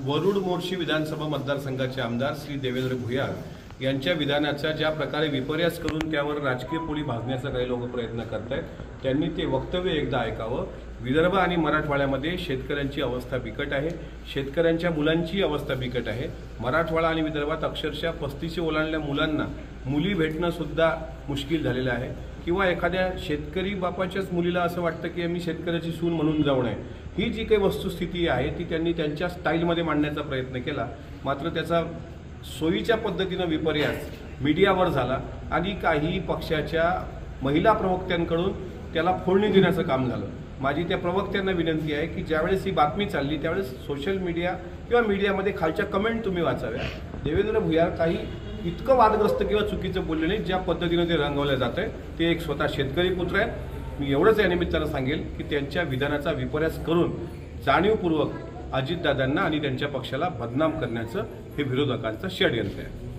वरुड मोर्शी विधानसभा मतदारसंघाचे आमदार श्री देवेंद्र भुयार यांच्या विधानाचा ज्या प्रकारे विपर्यास करून त्यावर राजकीय पोळी भाजण्याचा काही लोक प्रयत्न करत आहेत, त्यांनी ते वक्तव्य एकदा ऐकावं। विदर्भ आणि मराठवाड्यामध्ये शेतकऱ्यांची अवस्था बिकट आहे, शेतकऱ्यांच्या मुलांची अवस्था बिकट आहे। मराठवाडा आणि विदर्भात अक्षरशः 35 ओलांडलेल्या मुलांना मुली भेटणं सुद्धा मुश्किल झालेलं आहे, किंवा एखाद्या शेतकरी बापाच्याच मुलीला असं वाटतं की मी शेतकऱ्याची सून म्हणून जाऊ नये। ही जी काही वस्तुस्थिती आहे ती त्यांनी त्यांच्या स्टाईलमध्ये मांडण्याचा प्रयत्न केला, मात्र त्याचा सोयीच्या पद्धतीने विपर्यास मीडियावर झाला आणि काही पक्षाच्या महिला प्रवक्त्यांकडून त्याला फोडणी देण्याचं काम झालं। माझी त्या प्रवक्त्यांना विनंती आहे की ज्यावेळेस ही बातमी चालली त्यावेळेस सोशल मीडिया किंवा मीडियामध्ये खालच्या कमेंट तुम्ही वाचाव्या। देवेंद्र भुयार काही इतकं वादग्रस्त किंवा चुकीचं बोलले नाही, ज्या पद्धतीने ते रंगवलं जात आहे ते एक स्वतः शेतकरी पुत्र आहेत। मी एवढंच या निमित्तानं सांगेल की त्यांच्या विधानाचा विपर्यास करून जाणीवपूर्वक अजितदादांना आणि त्यांच्या पक्षाला बदनाम करण्याचं हे विरोधकांचं षडयंत्र आहे।